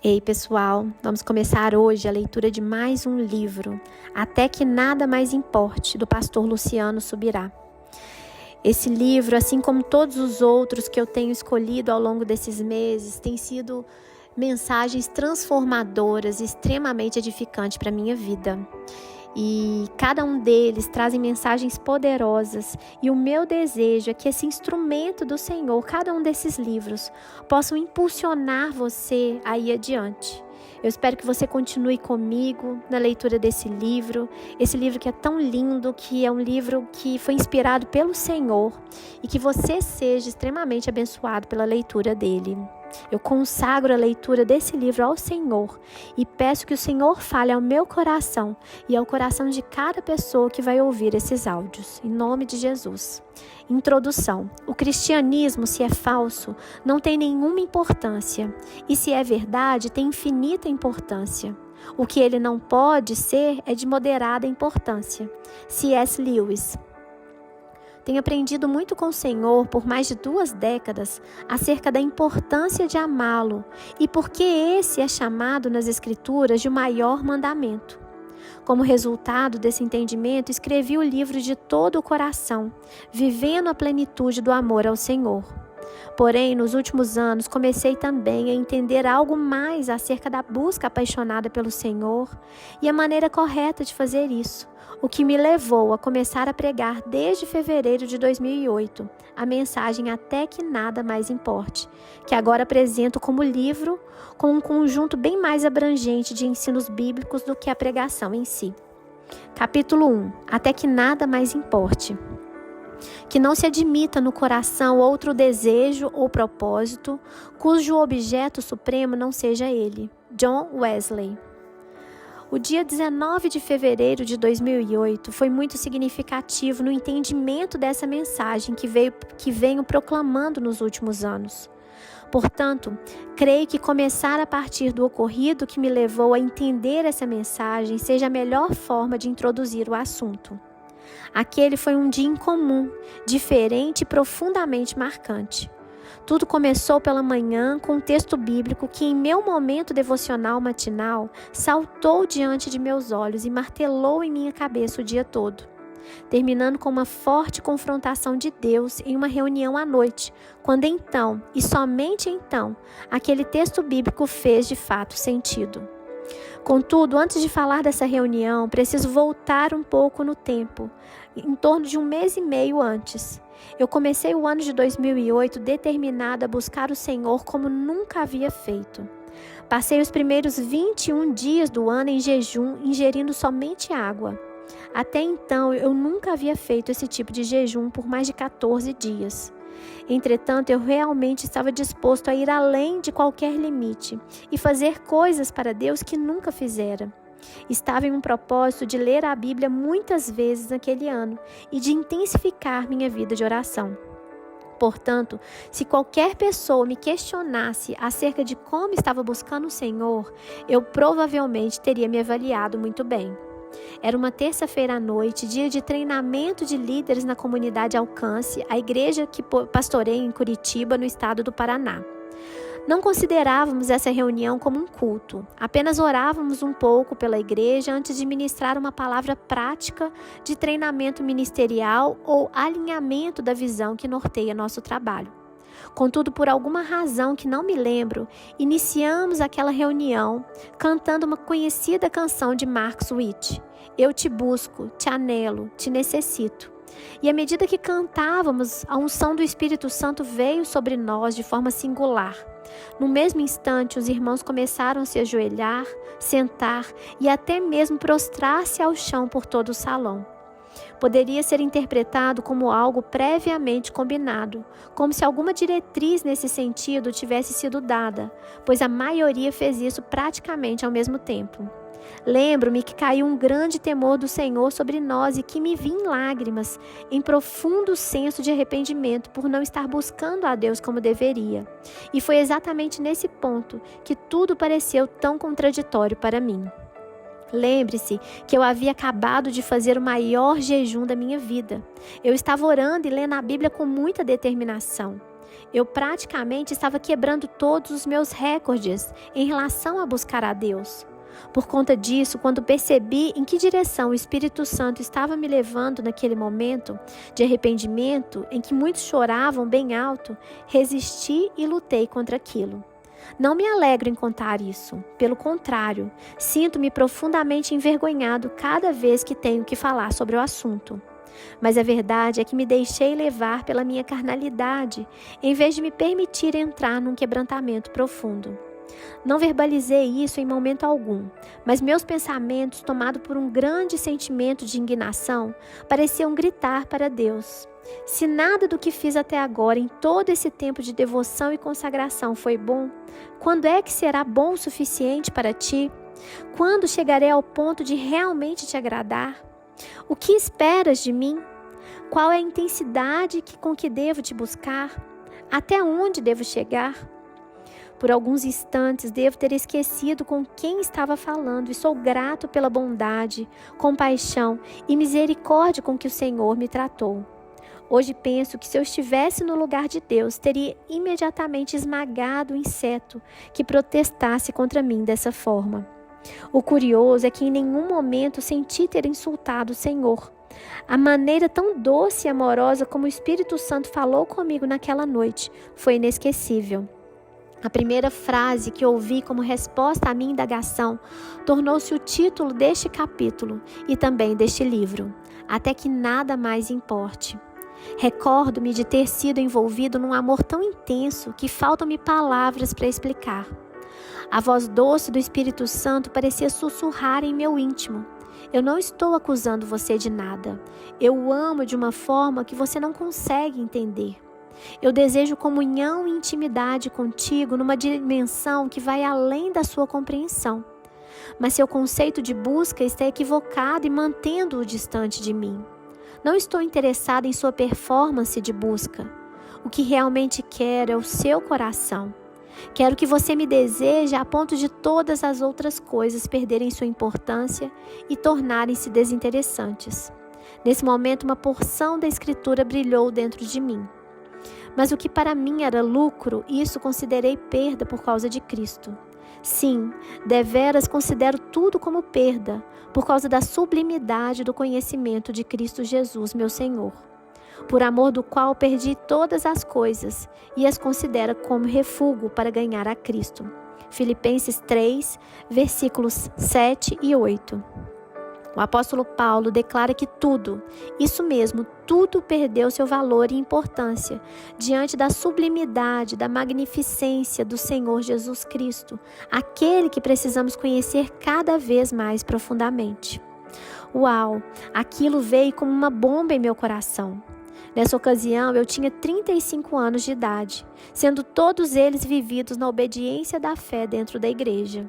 Ei, pessoal, vamos começar hoje a leitura de mais um livro, Até que Nada Mais Importe, do pastor Luciano Subirá. Esse livro, assim como todos os outros que eu tenho escolhido ao longo desses meses, tem sido mensagens transformadoras e extremamente edificantes para a minha vida. E cada um deles trazem mensagens poderosas, e o meu desejo é que esse instrumento do Senhor, cada um desses livros, possam impulsionar você a ir adiante. Eu espero que você continue comigo na leitura desse livro, esse livro que é tão lindo, que é um livro que foi inspirado pelo Senhor, e que você seja extremamente abençoado pela leitura dele. Eu consagro a leitura desse livro ao Senhor e peço que o Senhor fale ao meu coração e ao coração de cada pessoa que vai ouvir esses áudios. Em nome de Jesus. Introdução. O cristianismo, se é falso, não tem nenhuma importância, e se é verdade, tem infinita importância. O que ele não pode ser é de moderada importância. C.S. Lewis. Tenho aprendido muito com o Senhor por mais de 2 décadas acerca da importância de amá-lo e porque esse é chamado nas Escrituras de o maior mandamento. Como resultado desse entendimento, escrevi o livro de todo o coração, vivendo a plenitude do amor ao Senhor. Porém, nos últimos anos, comecei também a entender algo mais acerca da busca apaixonada pelo Senhor e a maneira correta de fazer isso, o que me levou a começar a pregar desde fevereiro de 2008, a mensagem Até que Nada Mais Importe, que agora apresento como livro, com um conjunto bem mais abrangente de ensinos bíblicos do que a pregação em si. Capítulo 1. Até que Nada Mais Importe. Que não se admita no coração outro desejo ou propósito, cujo objeto supremo não seja ele. John Wesley. O dia 19 de fevereiro de 2008 foi muito significativo no entendimento dessa mensagem que venho proclamando nos últimos anos. Portanto, creio que começar a partir do ocorrido que me levou a entender essa mensagem seja a melhor forma de introduzir o assunto. Aquele foi um dia incomum, diferente e profundamente marcante. Tudo começou pela manhã com um texto bíblico que, em meu momento devocional matinal, saltou diante de meus olhos e martelou em minha cabeça o dia todo, terminando com uma forte confrontação de Deus em uma reunião à noite, quando então, e somente então, aquele texto bíblico fez de fato sentido. Contudo, antes de falar dessa reunião, preciso voltar um pouco no tempo, em torno de 1 mês e meio antes. Eu comecei o ano de 2008 determinada a buscar o Senhor como nunca havia feito. Passei os primeiros 21 dias do ano em jejum, ingerindo somente água. Até então, eu nunca havia feito esse tipo de jejum por mais de 14 dias. Entretanto, eu realmente estava disposto a ir além de qualquer limite e fazer coisas para Deus que nunca fizera. Estava em um propósito de ler a Bíblia muitas vezes naquele ano e de intensificar minha vida de oração. Portanto, se qualquer pessoa me questionasse acerca de como estava buscando o Senhor, eu provavelmente teria me avaliado muito bem. Era uma terça-feira à noite, dia de treinamento de líderes na comunidade Alcance, a igreja que pastorei em Curitiba, no estado do Paraná. Não considerávamos essa reunião como um culto, apenas orávamos um pouco pela igreja antes de ministrar uma palavra prática de treinamento ministerial ou alinhamento da visão que norteia nosso trabalho. Contudo, por alguma razão que não me lembro, iniciamos aquela reunião cantando uma conhecida canção de Mark Witt, Eu te busco, te anelo, te necessito. E à medida que cantávamos, a unção do Espírito Santo veio sobre nós de forma singular. No mesmo instante, os irmãos começaram a se ajoelhar, sentar e até mesmo prostrar-se ao chão por todo o salão. Poderia ser interpretado como algo previamente combinado, como se alguma diretriz nesse sentido tivesse sido dada, pois a maioria fez isso praticamente ao mesmo tempo. Lembro-me que caiu um grande temor do Senhor sobre nós e que me vi em lágrimas, em profundo senso de arrependimento por não estar buscando a Deus como deveria. E foi exatamente nesse ponto que tudo pareceu tão contraditório para mim. Lembre-se que eu havia acabado de fazer o maior jejum da minha vida. Eu estava orando e lendo a Bíblia com muita determinação. Eu praticamente estava quebrando todos os meus recordes em relação a buscar a Deus. Por conta disso, quando percebi em que direção o Espírito Santo estava me levando naquele momento de arrependimento, em que muitos choravam bem alto, resisti e lutei contra aquilo. Não me alegro em contar isso. Pelo contrário, sinto-me profundamente envergonhado cada vez que tenho que falar sobre o assunto. Mas a verdade é que me deixei levar pela minha carnalidade, em vez de me permitir entrar num quebrantamento profundo. Não verbalizei isso em momento algum, mas meus pensamentos, tomados por um grande sentimento de indignação, pareciam gritar para Deus: se nada do que fiz até agora em todo esse tempo de devoção e consagração foi bom, quando é que será bom o suficiente para ti? Quando chegarei ao ponto de realmente te agradar? O que esperas de mim? Qual é a intensidade com que devo te buscar? Até onde devo chegar? Por alguns instantes devo ter esquecido com quem estava falando e sou grato pela bondade, compaixão e misericórdia com que o Senhor me tratou. Hoje penso que se eu estivesse no lugar de Deus, teria imediatamente esmagado o inseto que protestasse contra mim dessa forma. O curioso é que em nenhum momento senti ter insultado o Senhor. A maneira tão doce e amorosa como o Espírito Santo falou comigo naquela noite foi inesquecível. A primeira frase que ouvi como resposta à minha indagação tornou-se o título deste capítulo e também deste livro, Até que Nada Mais Importe. Recordo-me de ter sido envolvido num amor tão intenso que faltam-me palavras para explicar. A voz doce do Espírito Santo parecia sussurrar em meu íntimo: eu não estou acusando você de nada. Eu o amo de uma forma que você não consegue entender. Eu desejo comunhão e intimidade contigo numa dimensão que vai além da sua compreensão. Mas seu conceito de busca está equivocado e mantendo-o distante de mim. Não estou interessado em sua performance de busca. O que realmente quero é o seu coração. Quero que você me deseje a ponto de todas as outras coisas perderem sua importância e tornarem-se desinteressantes. Nesse momento, uma porção da Escritura brilhou dentro de mim. Mas o que para mim era lucro, isso considerei perda por causa de Cristo. Sim, deveras considero tudo como perda, por causa da sublimidade do conhecimento de Cristo Jesus, meu Senhor, por amor do qual perdi todas as coisas e as considero como refúgio para ganhar a Cristo. Filipenses 3, versículos 7 e 8. O apóstolo Paulo declara que tudo, isso mesmo, tudo perdeu seu valor e importância diante da sublimidade, da magnificência do Senhor Jesus Cristo, aquele que precisamos conhecer cada vez mais profundamente. Uau! Aquilo veio como uma bomba em meu coração. Nessa ocasião, eu tinha 35 anos de idade, sendo todos eles vividos na obediência da fé dentro da igreja.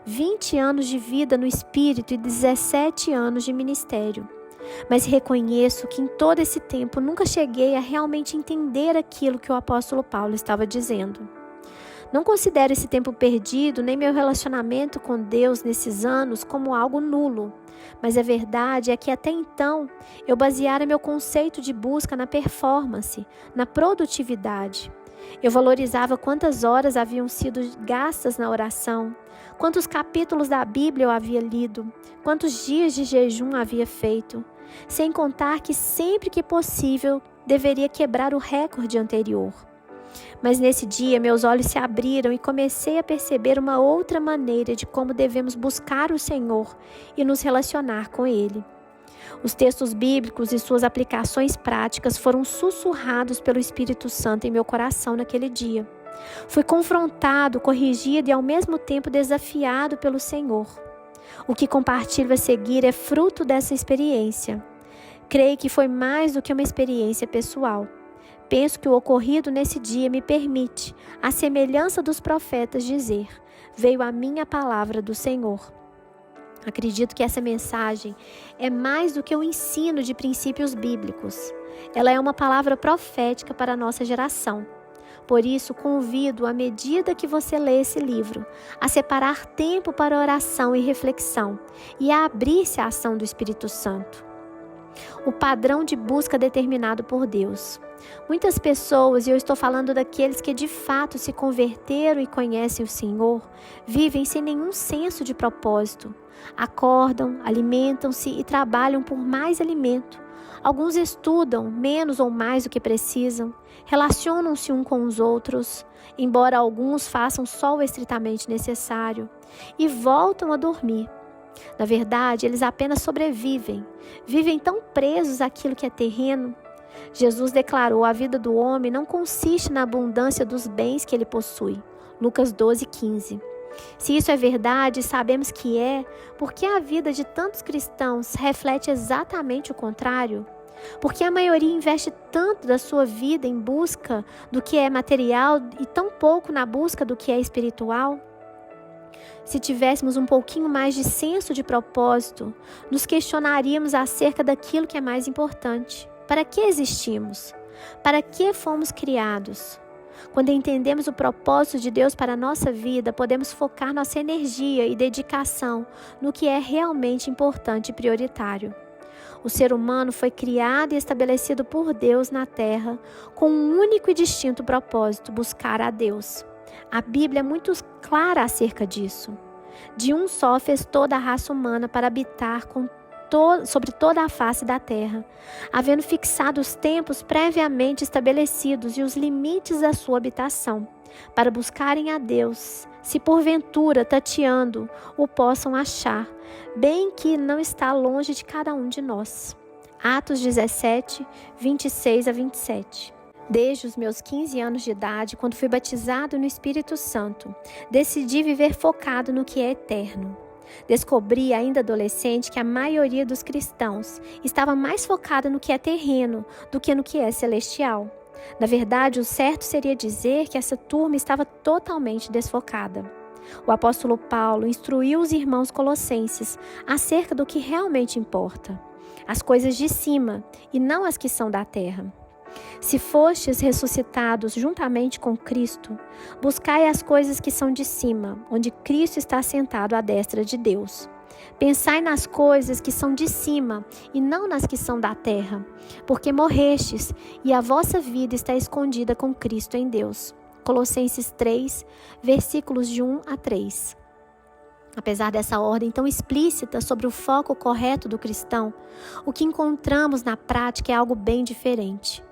20 anos de vida no Espírito e 17 anos de ministério. Mas reconheço que em todo esse tempo nunca cheguei a realmente entender aquilo que o apóstolo Paulo estava dizendo. Não considero esse tempo perdido, nem meu relacionamento com Deus nesses anos como algo nulo. Mas a verdade é que até então eu baseara meu conceito de busca na performance, na produtividade. Eu valorizava quantas horas haviam sido gastas na oração, quantos capítulos da Bíblia eu havia lido, quantos dias de jejum havia feito, sem contar que sempre que possível deveria quebrar o recorde anterior. Mas nesse dia meus olhos se abriram e comecei a perceber uma outra maneira de como devemos buscar o Senhor e nos relacionar com Ele. Os textos bíblicos e suas aplicações práticas foram sussurrados pelo Espírito Santo em meu coração naquele dia. Fui confrontado, corrigido e ao mesmo tempo desafiado pelo Senhor. O que compartilho a seguir é fruto dessa experiência. Creio que foi mais do que uma experiência pessoal. Penso que o ocorrido nesse dia me permite, à semelhança dos profetas, dizer: veio a mim a palavra do Senhor. Acredito que essa mensagem é mais do que um ensino de princípios bíblicos. Ela é uma palavra profética para a nossa geração. Por isso, convido, à medida que você lê esse livro, a separar tempo para oração e reflexão e a abrir-se à ação do Espírito Santo. o padrão de busca determinado por Deus. Muitas pessoas, e eu estou falando daqueles que de fato se converteram e conhecem o Senhor, vivem sem nenhum senso de propósito. Acordam, alimentam-se e trabalham por mais alimento. Alguns estudam menos ou mais do que precisam, relacionam-se uns com os outros, embora alguns façam só o estritamente necessário, e voltam a dormir. Na verdade, eles apenas sobrevivem, vivem tão presos àquilo que é terreno. Jesus declarou: a vida do homem não consiste na abundância dos bens que ele possui. Lucas 12:15. Se isso é verdade, sabemos que é, porque a vida de tantos cristãos reflete exatamente o contrário. Porque a maioria investe tanto da sua vida em busca do que é material e tão pouco na busca do que é espiritual. Se tivéssemos um pouquinho mais de senso de propósito, nos questionaríamos acerca daquilo que é mais importante. Para que existimos? Para que fomos criados? Quando entendemos o propósito de Deus para a nossa vida, podemos focar nossa energia e dedicação no que é realmente importante e prioritário. O ser humano foi criado e estabelecido por Deus na terra com um único e distinto propósito: buscar a Deus. A Bíblia é muito clara acerca disso. De um só fez toda a raça humana para habitar sobre toda a face da terra, havendo fixado os tempos previamente estabelecidos e os limites da sua habitação, para buscarem a Deus, se porventura, tateando, o possam achar, bem que não está longe de cada um de nós. Atos 17, 26 a 27. Desde os meus 15 anos de idade, quando fui batizado no Espírito Santo, decidi viver focado no que é eterno. Descobri, ainda adolescente, que a maioria dos cristãos estava mais focada no que é terreno do que no que é celestial. Na verdade, o certo seria dizer que essa turma estava totalmente desfocada. O apóstolo Paulo instruiu os irmãos colossenses acerca do que realmente importa: as coisas de cima e não as que são da terra. Se fostes ressuscitados juntamente com Cristo, buscai as coisas que são de cima, onde Cristo está sentado à destra de Deus. Pensai nas coisas que são de cima e não nas que são da terra, porque morrestes e a vossa vida está escondida com Cristo em Deus. Colossenses 3, versículos de 1 a 3. Apesar dessa ordem tão explícita sobre o foco correto do cristão, o que encontramos na prática é algo bem diferente.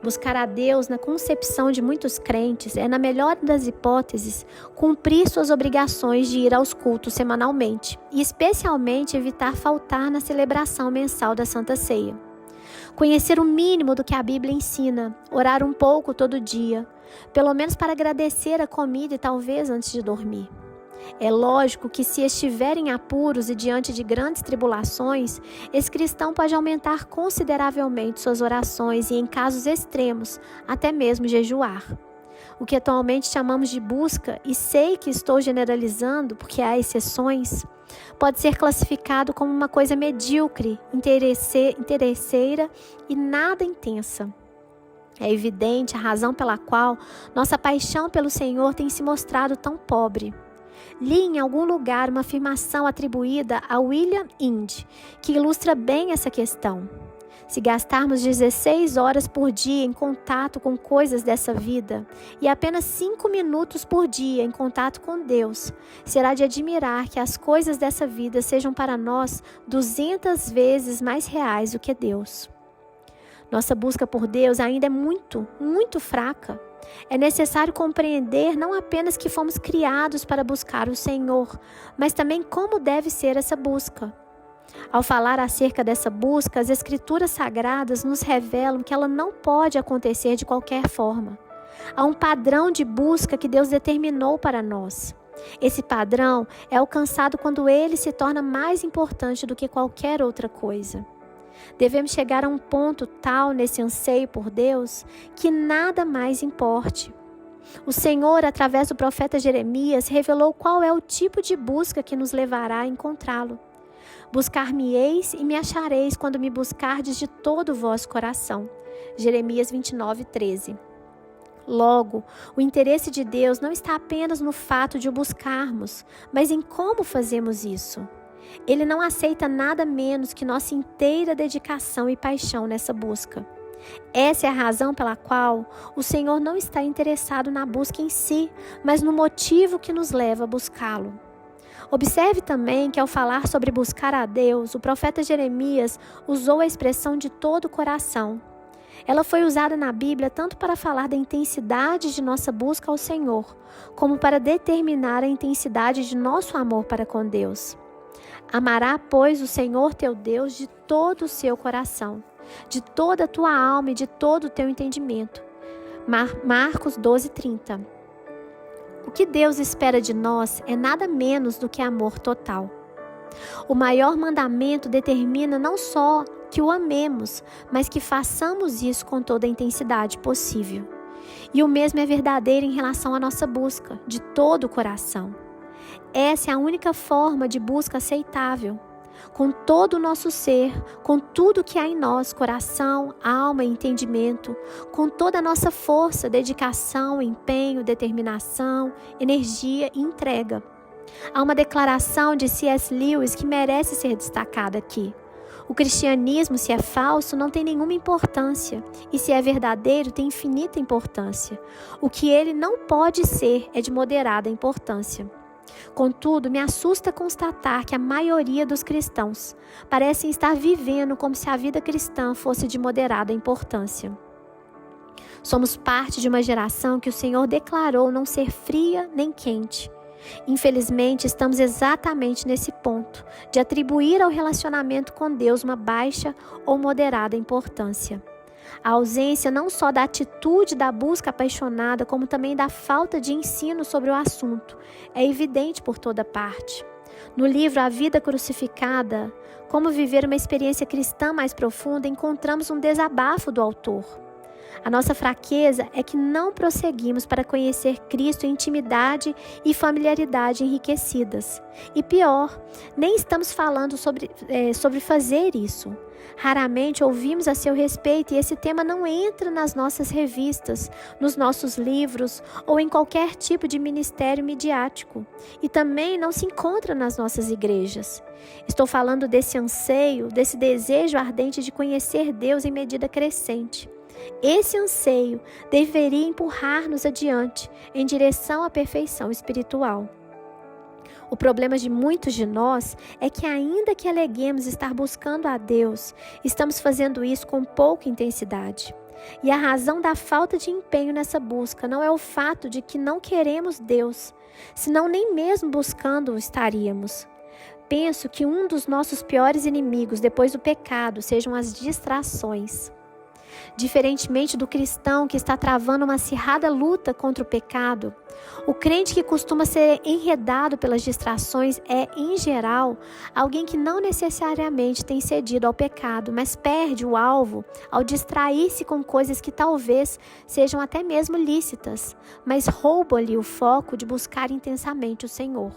Buscar a Deus, na concepção de muitos crentes, é, na melhor das hipóteses, cumprir suas obrigações de ir aos cultos semanalmente e, especialmente, evitar faltar na celebração mensal da Santa Ceia. Conhecer o mínimo do que a Bíblia ensina, orar um pouco todo dia, pelo menos para agradecer a comida e talvez antes de dormir. É lógico que, se estiver em apuros e diante de grandes tribulações, esse cristão pode aumentar consideravelmente suas orações e, em casos extremos, até mesmo jejuar. O que atualmente chamamos de busca, e sei que estou generalizando porque há exceções, pode ser classificado como uma coisa medíocre, interesseira e nada intensa. É evidente a razão pela qual nossa paixão pelo Senhor tem se mostrado tão pobre. Li em algum lugar uma afirmação atribuída a William Indy, que ilustra bem essa questão. Se gastarmos 16 horas por dia em contato com coisas dessa vida e apenas 5 minutos por dia em contato com Deus, será de admirar que as coisas dessa vida sejam para nós 200 vezes mais reais do que Deus. Nossa busca por Deus ainda é muito, muito fraca. É necessário compreender não apenas que fomos criados para buscar o Senhor, mas também como deve ser essa busca. Ao falar acerca dessa busca, as Escrituras Sagradas nos revelam que ela não pode acontecer de qualquer forma. Há um padrão de busca que Deus determinou para nós. Esse padrão é alcançado quando ele se torna mais importante do que qualquer outra coisa. Devemos chegar a um ponto tal nesse anseio por Deus que nada mais importe. O Senhor, através do profeta Jeremias, revelou qual é o tipo de busca que nos levará a encontrá-lo. Buscar-me-eis e me achareis quando me buscardes de todo o vosso coração. Jeremias 29, 13. Logo, o interesse de Deus não está apenas no fato de o buscarmos, mas em como fazemos isso. Ele não aceita nada menos que nossa inteira dedicação e paixão nessa busca. Essa é a razão pela qual o Senhor não está interessado na busca em si, mas no motivo que nos leva a buscá-lo. Observe também que ao falar sobre buscar a Deus, o profeta Jeremias usou a expressão de todo o coração. Ela foi usada na Bíblia tanto para falar da intensidade de nossa busca ao Senhor, como para determinar a intensidade de nosso amor para com Deus. Amará, pois, o Senhor teu Deus de todo o seu coração, de toda a tua alma e de todo o teu entendimento. Marcos 12:30. O que Deus espera de nós é nada menos do que amor total. O maior mandamento determina não só que o amemos, mas que façamos isso com toda a intensidade possível. E o mesmo é verdadeiro em relação à nossa busca, de todo o coração. Essa é a única forma de busca aceitável. Com todo o nosso ser, com tudo que há em nós, coração, alma e entendimento, com toda a nossa força, dedicação, empenho, determinação, energia e entrega. Há uma declaração de C.S. Lewis que merece ser destacada aqui. O cristianismo, se é falso, não tem nenhuma importância, e se é verdadeiro, tem infinita importância. O que ele não pode ser é de moderada importância. Contudo, me assusta constatar que a maioria dos cristãos parecem estar vivendo como se a vida cristã fosse de moderada importância. Somos parte de uma geração que o Senhor declarou não ser fria nem quente. Infelizmente, estamos exatamente nesse ponto de atribuir ao relacionamento com Deus uma baixa ou moderada importância. A ausência não só da atitude da busca apaixonada, como também da falta de ensino sobre o assunto, é evidente por toda parte. No livro A Vida Crucificada, Como Viver uma Experiência Cristã Mais Profunda, encontramos um desabafo do autor. A nossa fraqueza é que não prosseguimos para conhecer Cristo em intimidade e familiaridade enriquecidas. E pior, nem estamos falando sobre fazer isso. Raramente ouvimos a seu respeito e esse tema não entra nas nossas revistas, nos nossos livros ou em qualquer tipo de ministério midiático. E também não se encontra nas nossas igrejas. Estou falando desse anseio, desse desejo ardente de conhecer Deus em medida crescente. Esse anseio deveria empurrar-nos adiante, em direção à perfeição espiritual. O problema de muitos de nós é que, ainda que aleguemos estar buscando a Deus, estamos fazendo isso com pouca intensidade. E a razão da falta de empenho nessa busca não é o fato de que não queremos Deus, senão nem mesmo buscando-o estaríamos. Penso que um dos nossos piores inimigos depois do pecado sejam as distrações. Diferentemente do cristão que está travando uma acirrada luta contra o pecado, o crente que costuma ser enredado pelas distrações é, em geral, alguém que não necessariamente tem cedido ao pecado, mas perde o alvo ao distrair-se com coisas que talvez sejam até mesmo lícitas, mas roubam-lhe o foco de buscar intensamente o Senhor.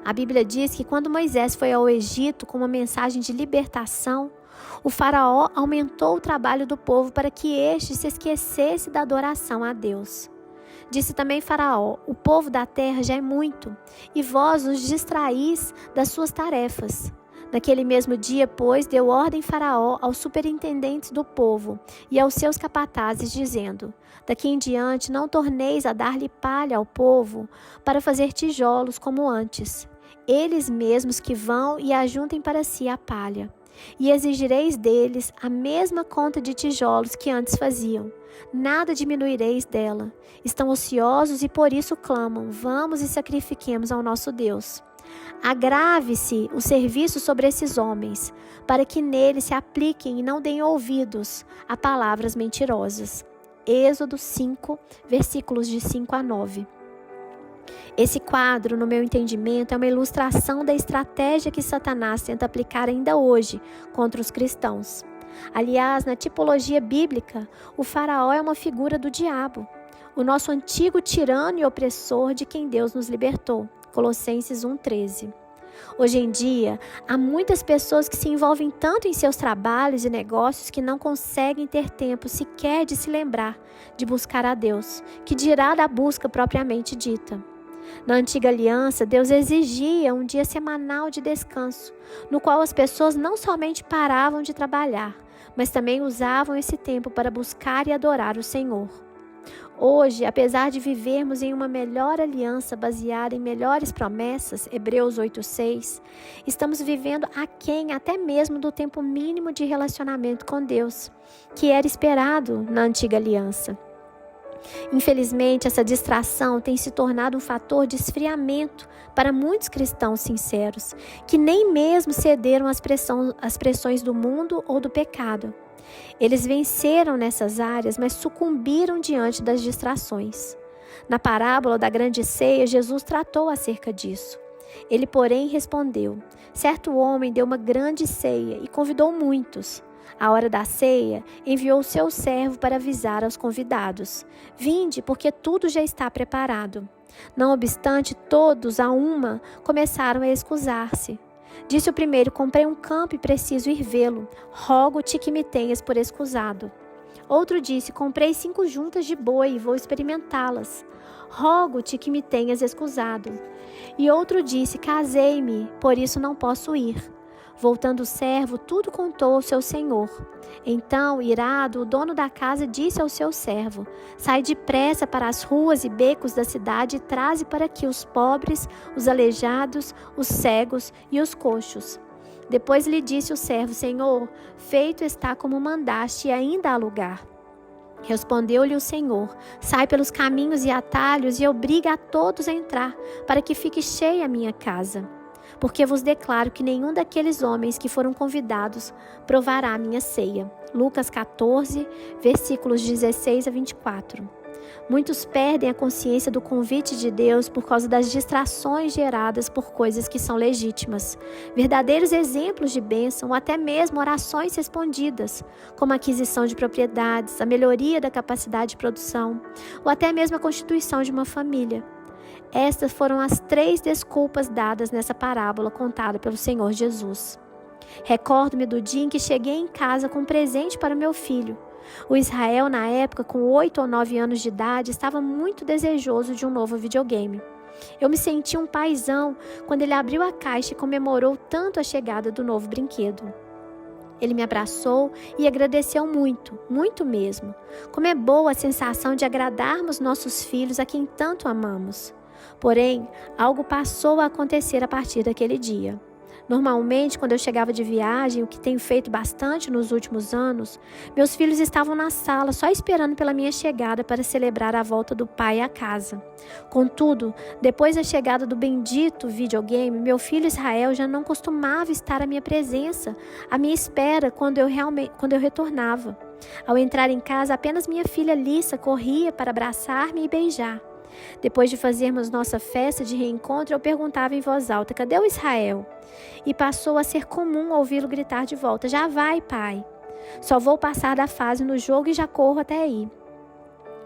A Bíblia diz que quando Moisés foi ao Egito com uma mensagem de libertação, o faraó aumentou o trabalho do povo para que este se esquecesse da adoração a Deus. Disse também faraó: o povo da terra já é muito, e vós os distraís das suas tarefas. Naquele mesmo dia, pois, deu ordem faraó aos superintendentes do povo e aos seus capatazes, dizendo: daqui em diante não torneis a dar-lhe palha ao povo para fazer tijolos como antes. Eles mesmos que vão e ajuntem para si a palha. E exigireis deles a mesma conta de tijolos que antes faziam. Nada diminuireis dela. Estão ociosos e por isso clamam: vamos e sacrifiquemos ao nosso Deus. Agrave-se o serviço sobre esses homens, para que neles se apliquem e não deem ouvidos a palavras mentirosas. Êxodo 5, versículos de 5 a 9. Esse quadro, no meu entendimento, é uma ilustração da estratégia que Satanás tenta aplicar ainda hoje contra os cristãos. Aliás, na tipologia bíblica, o faraó é uma figura do diabo, o nosso antigo tirano e opressor de quem Deus nos libertou. Colossenses 1,13. Hoje em dia, há muitas pessoas que se envolvem tanto em seus trabalhos e negócios que não conseguem ter tempo sequer de se lembrar de buscar a Deus, que dirá da busca propriamente dita. Na antiga aliança, Deus exigia um dia semanal de descanso, no qual as pessoas não somente paravam de trabalhar, mas também usavam esse tempo para buscar e adorar o Senhor. Hoje, apesar de vivermos em uma melhor aliança baseada em melhores promessas, Hebreus 8:6, estamos vivendo aquém até mesmo do tempo mínimo de relacionamento com Deus, que era esperado na antiga aliança. Infelizmente, essa distração tem se tornado um fator de esfriamento para muitos cristãos sinceros, que nem mesmo cederam às pressões do mundo ou do pecado. Eles venceram nessas áreas, mas sucumbiram diante das distrações. Na parábola da grande ceia, Jesus tratou acerca disso. Ele, porém, respondeu: certo homem deu uma grande ceia e convidou muitos. À hora da ceia, enviou seu servo para avisar aos convidados: vinde, porque tudo já está preparado. Não obstante, todos, a uma, começaram a excusar-se. Disse o primeiro: comprei um campo e preciso ir vê-lo. Rogo-te que me tenhas por excusado. Outro disse: comprei 5 juntas de boi e vou experimentá-las. Rogo-te que me tenhas excusado. E outro disse: casei-me, por isso não posso ir. Voltando o servo, tudo contou ao seu senhor. Então, irado, o dono da casa disse ao seu servo: sai depressa para as ruas e becos da cidade e traze para aqui os pobres, os aleijados, os cegos e os coxos. Depois lhe disse o servo: Senhor, feito está como mandaste e ainda há lugar. Respondeu-lhe o Senhor: sai pelos caminhos e atalhos e obriga a todos a entrar, para que fique cheia a minha casa. Porque vos declaro que nenhum daqueles homens que foram convidados provará a minha ceia. Lucas 14, versículos 16 a 24. Muitos perdem a consciência do convite de Deus por causa das distrações geradas por coisas que são legítimas. Verdadeiros exemplos de bênção, ou até mesmo orações respondidas, como a aquisição de propriedades, a melhoria da capacidade de produção, ou até mesmo a constituição de uma família. Estas foram as 3 desculpas dadas nessa parábola contada pelo Senhor Jesus. Recordo-me do dia em que cheguei em casa com um presente para meu filho. O Israel, na época, com 8 ou 9 anos de idade, estava muito desejoso de um novo videogame. Eu me senti um paizão quando ele abriu a caixa e comemorou tanto a chegada do novo brinquedo. Ele me abraçou e agradeceu muito, muito mesmo. Como é boa a sensação de agradarmos nossos filhos a quem tanto amamos. Porém, algo passou a acontecer a partir daquele dia. Normalmente, quando eu chegava de viagem, o que tenho feito bastante nos últimos anos, meus filhos estavam na sala só esperando pela minha chegada para celebrar a volta do pai à casa. Contudo, depois da chegada do bendito videogame, meu filho Israel já não costumava estar à minha presença, à minha espera quando eu retornava. Ao entrar em casa, apenas minha filha Lissa corria para abraçar-me e beijar. Depois de fazermos nossa festa de reencontro, eu perguntava em voz alta: cadê o Israel? E passou a ser comum ouvi-lo gritar de volta: já vai, pai. Só vou passar da fase no jogo e já corro até aí.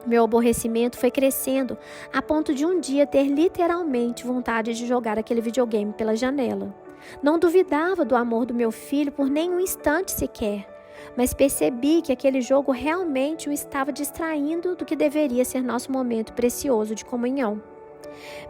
Meu aborrecimento foi crescendo a ponto de um dia ter literalmente vontade de jogar aquele videogame pela janela. Não duvidava do amor do meu filho por nem um instante sequer, mas percebi que aquele jogo realmente o estava distraindo do que deveria ser nosso momento precioso de comunhão.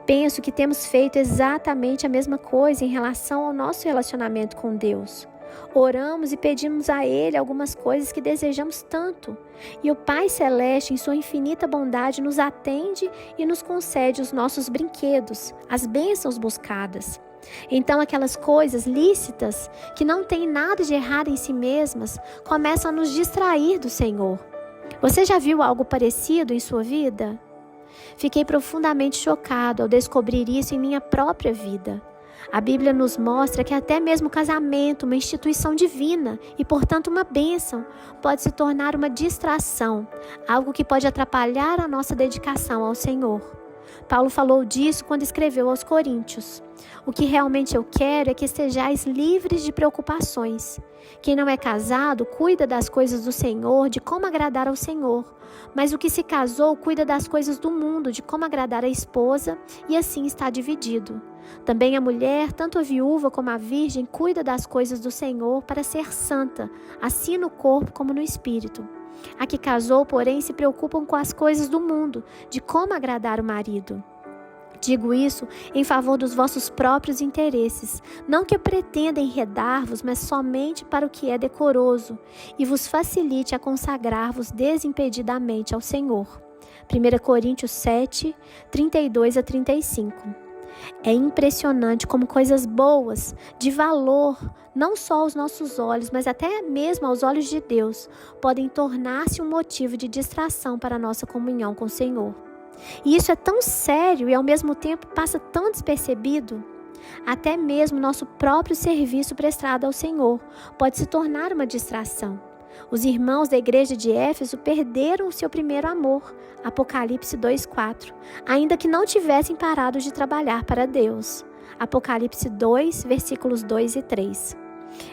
Penso que temos feito exatamente a mesma coisa em relação ao nosso relacionamento com Deus. Oramos e pedimos a Ele algumas coisas que desejamos tanto, e o Pai Celeste, em sua infinita bondade, nos atende e nos concede os nossos brinquedos, as bênçãos buscadas. Então aquelas coisas lícitas, que não têm nada de errado em si mesmas, começam a nos distrair do Senhor. Você já viu algo parecido em sua vida? Fiquei profundamente chocado ao descobrir isso em minha própria vida. A Bíblia nos mostra que até mesmo o casamento, uma instituição divina e, portanto, uma bênção, pode se tornar uma distração, algo que pode atrapalhar a nossa dedicação ao Senhor. Paulo falou disso quando escreveu aos Coríntios: o que realmente eu quero é que estejais livres de preocupações. Quem não é casado cuida das coisas do Senhor, de como agradar ao Senhor. Mas o que se casou cuida das coisas do mundo, de como agradar a esposa, e assim está dividido. Também a mulher, tanto a viúva como a virgem, cuida das coisas do Senhor para ser santa, assim no corpo como no espírito. A que casou, porém, se preocupam com as coisas do mundo, de como agradar o marido. Digo isso em favor dos vossos próprios interesses, não que eu pretenda enredar-vos, mas somente para o que é decoroso e vos facilite a consagrar-vos desimpedidamente ao Senhor. 1 Coríntios 7, 32 a 35. É impressionante como coisas boas, de valor, não só aos nossos olhos, mas até mesmo aos olhos de Deus, podem tornar-se um motivo de distração para a nossa comunhão com o Senhor. E isso é tão sério e ao mesmo tempo passa tão despercebido. Até mesmo nosso próprio serviço prestado ao Senhor pode se tornar uma distração. Os irmãos da igreja de Éfeso perderam o seu primeiro amor, Apocalipse 2:4, ainda que não tivessem parado de trabalhar para Deus. Apocalipse 2, versículos 2 e 3.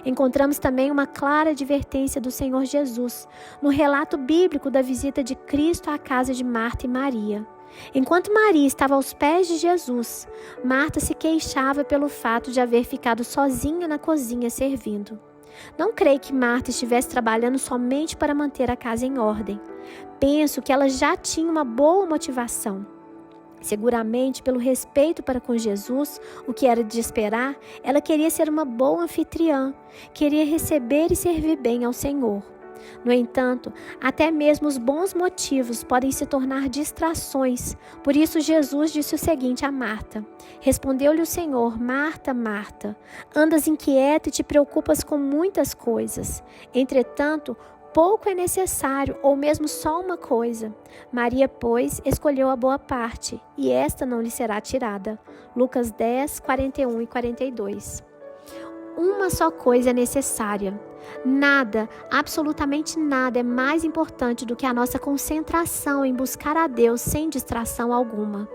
Encontramos também uma clara advertência do Senhor Jesus no relato bíblico da visita de Cristo à casa de Marta e Maria. Enquanto Maria estava aos pés de Jesus, Marta se queixava pelo fato de haver ficado sozinha na cozinha servindo. Não creio que Marta estivesse trabalhando somente para manter a casa em ordem. Penso que ela já tinha uma boa motivação. Seguramente, pelo respeito para com Jesus, o que era de esperar, ela queria ser uma boa anfitriã, queria receber e servir bem ao Senhor. No entanto, até mesmo os bons motivos podem se tornar distrações. Por isso Jesus disse o seguinte a Marta: Respondeu-lhe o Senhor: Marta, Marta, andas inquieta e te preocupas com muitas coisas. Entretanto, pouco é necessário, ou mesmo só uma coisa. Maria, pois, escolheu a boa parte, e esta não lhe será tirada. Lucas 10, 41 e 42. Uma só coisa é necessária. Nada, absolutamente nada é mais importante do que a nossa concentração em buscar a Deus sem distração alguma.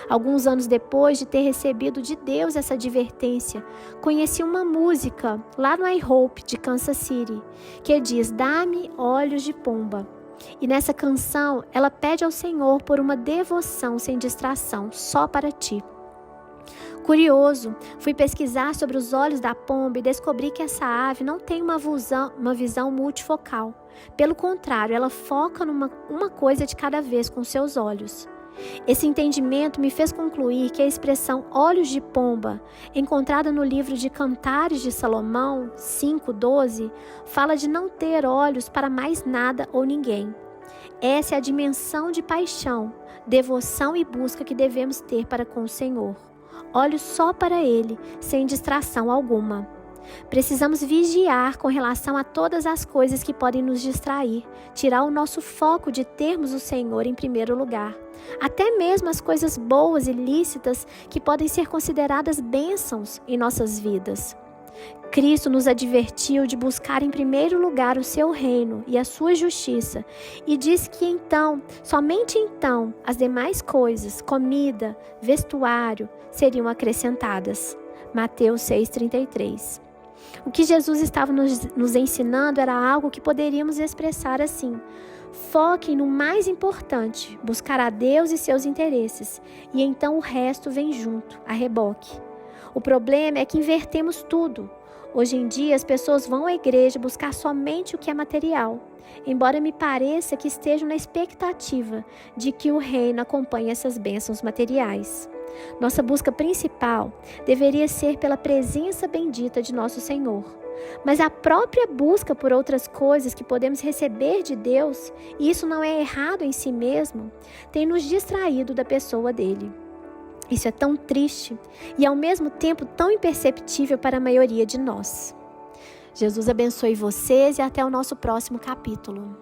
Alguns anos depois de ter recebido de Deus essa advertência, conheci uma música lá no I-Hope de Kansas City, que diz: Dá-me olhos de pomba. E nessa canção, ela pede ao Senhor por uma devoção sem distração, só para ti. Curioso, fui pesquisar sobre os olhos da pomba e descobri que essa ave não tem uma visão multifocal. Pelo contrário, ela foca numa coisa de cada vez com seus olhos. Esse entendimento me fez concluir que a expressão olhos de pomba, encontrada no livro de Cantares de Salomão 5:12, fala de não ter olhos para mais nada ou ninguém. Essa é a dimensão de paixão, devoção e busca que devemos ter para com o Senhor. Olhos só para Ele, sem distração alguma. Precisamos vigiar com relação a todas as coisas que podem nos distrair, tirar o nosso foco de termos o Senhor em primeiro lugar. Até mesmo as coisas boas e lícitas que podem ser consideradas bênçãos em nossas vidas. Cristo nos advertiu de buscar em primeiro lugar o seu reino e a sua justiça, e diz que então, somente então, as demais coisas, comida, vestuário, seriam acrescentadas. Mateus 6,33. O que Jesus estava nos ensinando era algo que poderíamos expressar assim: foquem no mais importante, buscar a Deus e seus interesses, e então o resto vem junto, a reboque. O problema é que invertemos tudo. Hoje em dia, as pessoas vão à igreja buscar somente o que é material, embora me pareça que estejam na expectativa de que o reino acompanhe essas bênçãos materiais. Nossa busca principal deveria ser pela presença bendita de nosso Senhor. Mas a própria busca por outras coisas que podemos receber de Deus, e isso não é errado em si mesmo, tem nos distraído da pessoa dele. Isso é tão triste e ao mesmo tempo tão imperceptível para a maioria de nós. Jesus abençoe vocês e até o nosso próximo capítulo.